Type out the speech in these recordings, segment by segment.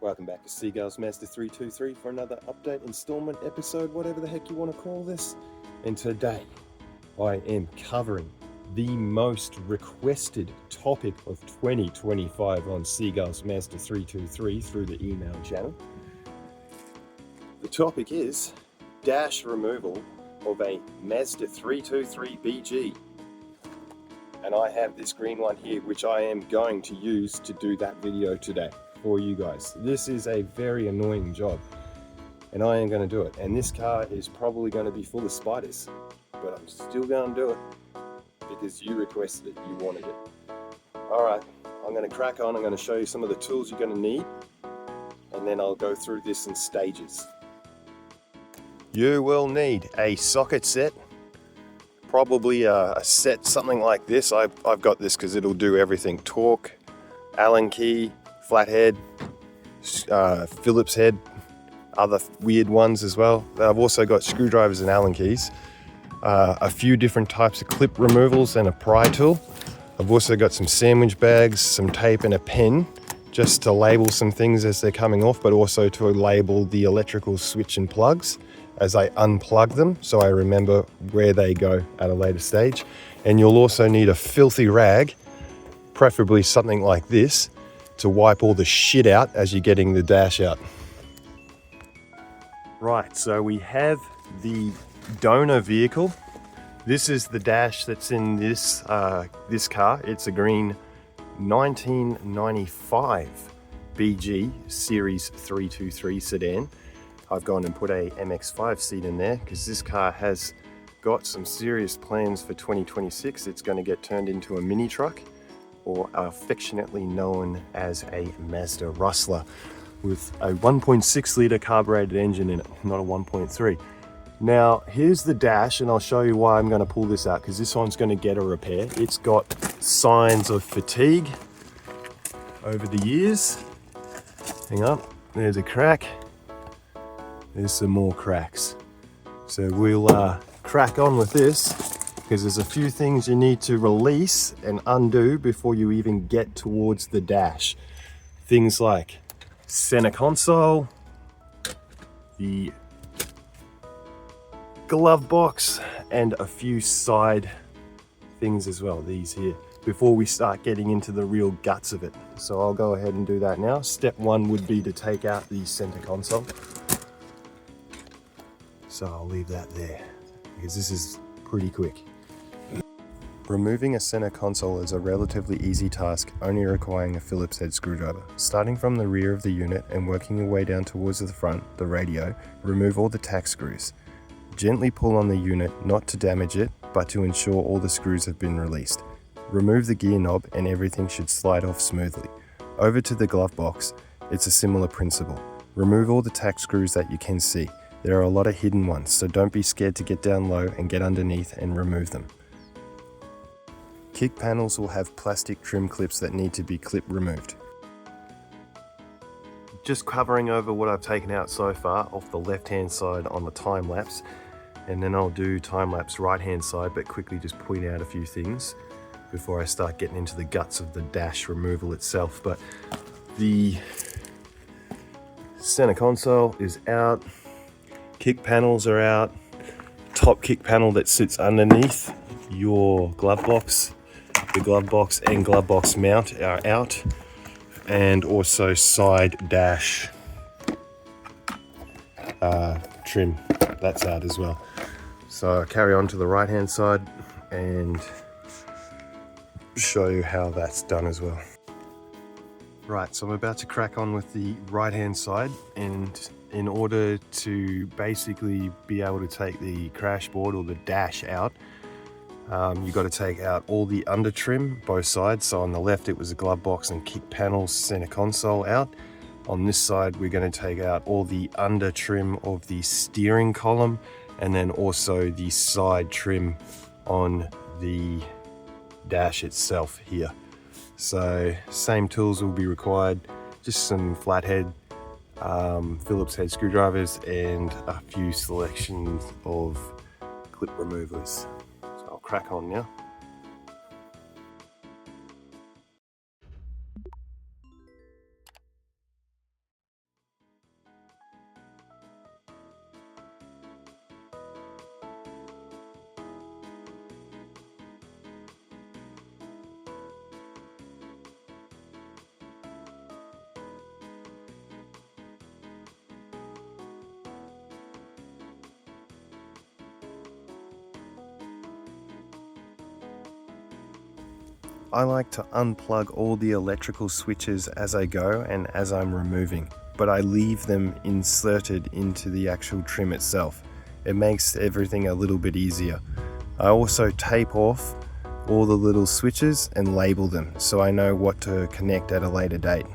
Welcome back to Seagull's Mazda 323 for another update, installment, episode, whatever the heck you want to call this. And today, I am covering the most requested topic of 2025 on Seagull's Mazda 323 through the email channel. The topic is dash removal of a Mazda 323 BG. And I have this green one here, which I am going to use to do that video today for you guys. This is a very annoying job, and I am going to do it. And this car is probably going to be full of spiders, but I'm still going to do it because you requested it, you wanted it. Alright, I'm going to crack on. I'm going to show you some of the tools you're going to need, and then I'll go through this in stages. You will need a socket set. Probably a set something like this. I've got this because it'll do everything. Torque, Allen key, flathead, Phillips head, other weird ones as well. I've also got screwdrivers and Allen keys, a few different types of clip removals and a pry tool. I've also got some sandwich bags, some tape and a pen just to label some things as they're coming off, but also to label the electrical switch and plugs as I unplug them, so I remember where they go at a later stage. And you'll also need a filthy rag, preferably something like this, to wipe all the shit out as you're getting the dash out. Right, so we have the donor vehicle. This is the dash that's in this car. It's a green 1995 BG Series 323 sedan. I've gone and put a MX-5 seat in there because this car has got some serious plans for 2026. It's going to get turned into a mini truck, or affectionately known as a Mazda Rustler, with a 1.6 litre carbureted engine in it, not a 1.3. Now here's the dash, and I'll show you why I'm going to pull this out, because this one's going to get a repair. It's got signs of fatigue over the years. Hang on, there's a crack. There's some more cracks. So we'll crack on with this, because there's a few things you need to release and undo before you even get towards the dash. Things like center console, the glove box, and a few side things as well, these here, before we start getting into the real guts of it. So I'll go ahead and do that now. Step one would be to take out the center console. So I'll leave that there, because this is pretty quick. Removing a center console is a relatively easy task, only requiring a Phillips head screwdriver. Starting from the rear of the unit and working your way down towards the front, the radio, remove all the tack screws. Gently pull on the unit, not to damage it, but to ensure all the screws have been released. Remove the gear knob and everything should slide off smoothly. Over to the glove box, it's a similar principle. Remove all the tack screws that you can see. There are a lot of hidden ones, so don't be scared to get down low and get underneath and remove them. Kick panels will have plastic trim clips that need to be clip removed. Just covering over what I've taken out so far off the left hand side on the time lapse, and then I'll do time lapse right hand side, but quickly just point out a few things before I start getting into the guts of the dash removal itself. But the center console is out. Kick panels are out. Top kick panel that sits underneath your glove box, the glove box and glove box mount are out, and also side dash trim, that's out as well. So I'll carry on to the right hand side and show you how that's done as well. Right, so I'm about to crack on with the right hand side, and in order to basically be able to take the crash board or the dash out, you've got to take out all the under trim, both sides. So on the left it was the glove box and kick panels, center console out. On this side we're going to take out all the under trim of the steering column, and then also the side trim on the dash itself here. So same tools will be required, just some flathead, Phillips head screwdrivers, and a few selections of clip removers. So I'll crack on now. I like to unplug all the electrical switches as I go and as I'm removing, but I leave them inserted into the actual trim itself. It makes everything a little bit easier. I also tape off all the little switches and label them so I know what to connect at a later date.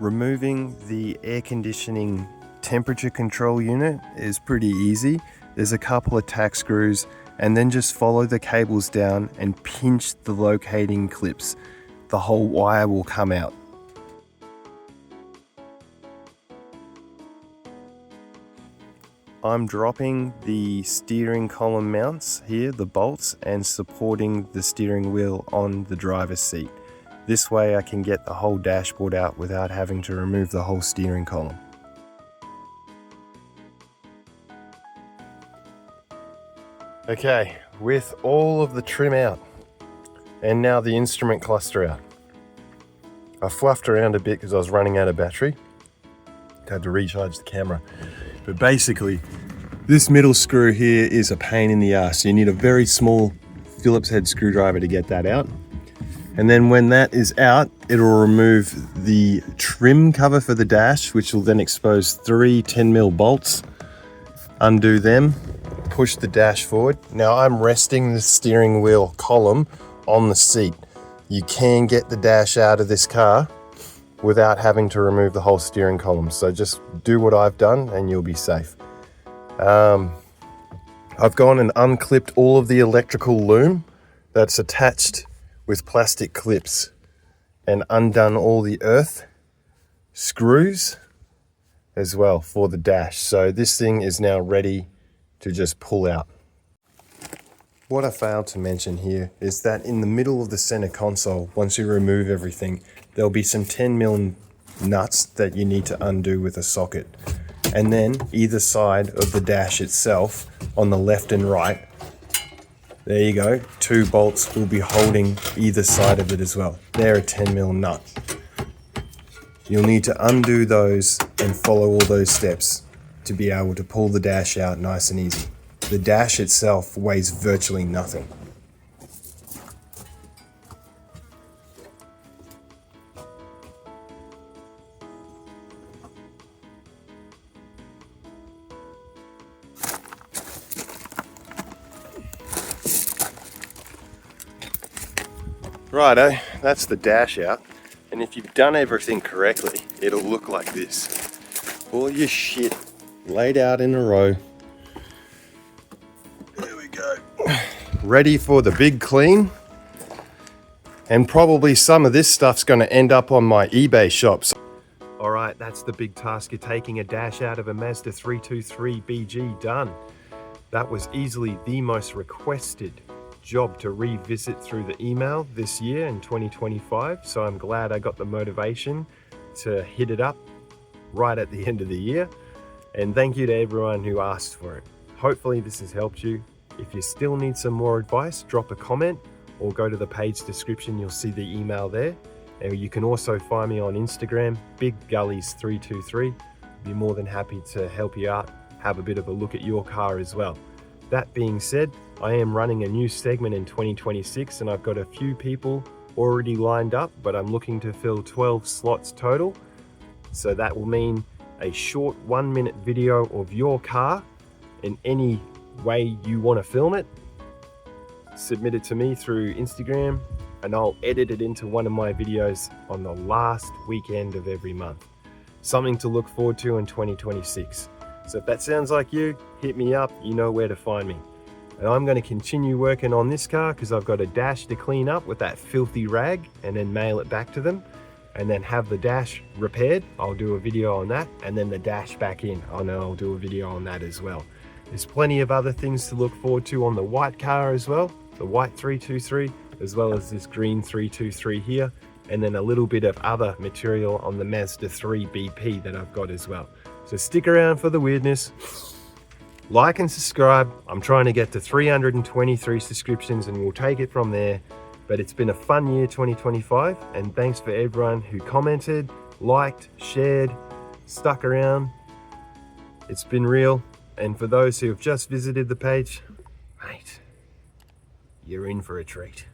Removing the air conditioning temperature control unit is pretty easy. There's a couple of tack screws and then just follow the cables down and pinch the locating clips. The whole wire will come out. I'm dropping the steering column mounts here, the bolts, and supporting the steering wheel on the driver's seat. This way I can get the whole dashboard out without having to remove the whole steering column. Okay, with all of the trim out and now the instrument cluster out, I fluffed around a bit because I was running out of battery. Had to recharge the camera. But basically, this middle screw here is a pain in the ass. You need a very small Phillips head screwdriver to get that out. And then when that is out, it'll remove the trim cover for the dash, which will then expose 3 10mm bolts. Undo them, push the dash forward. Now I'm resting the steering wheel column on the seat. You can get the dash out of this car without having to remove the whole steering column. So just do what I've done and you'll be safe. I've gone and unclipped all of the electrical loom that's attached with plastic clips and undone all the earth screws as well for the dash. So this thing is now ready to just pull out. What I failed to mention here is that in the middle of the center console, once you remove everything, there'll be some 10mm nuts that you need to undo with a socket. And then either side of the dash itself, on the left and right, there you go, 2 bolts will be holding either side of it as well. They're a 10mm nut. You'll need to undo those and follow all those steps to be able to pull the dash out nice and easy. The dash itself weighs virtually nothing. Righto, that's the dash out, and if you've done everything correctly, it'll look like this. All your shit laid out in a row. There we go. Ready for the big clean. And probably some of this stuff's going to end up on my eBay shops. Alright, that's the big task of taking a dash out of a Mazda 323 BG done. That was easily the most requested job to revisit through the email this year in 2025, so I'm glad I got the motivation to hit it up right at the end of the year. And thank you to everyone who asked for it. Hopefully this has helped you. If you still need some more advice, drop a comment or go to the page description, you'll see the email there. And you can also find me on Instagram, BigGullies323. Be more than happy to help you out, have a bit of a look at your car as well. That being said, I am running a new segment in 2026 and I've got a few people already lined up, but I'm looking to fill 12 slots total. So that will mean a short 1-minute video of your car in any way you want to film it. Submit it to me through Instagram and I'll edit it into one of my videos on the last weekend of every month. Something to look forward to in 2026. So if that sounds like you, hit me up, you know where to find me. And I'm going to continue working on this car because I've got a dash to clean up with that filthy rag and then mail it back to them and then have the dash repaired. I'll do a video on that, and then the dash back in. I know I'll do a video on that as well. There's plenty of other things to look forward to on the white car as well, the white 323, as well as this green 323 here, and then a little bit of other material on the Mazda 3 BP that I've got as well. So stick around for the weirdness. Like and subscribe. I'm trying to get to 323 subscriptions and we'll take it from there. But it's been a fun year 2025, and thanks for everyone who commented, liked, shared, stuck around. It's been real. And for those who have just visited the page, mate, you're in for a treat.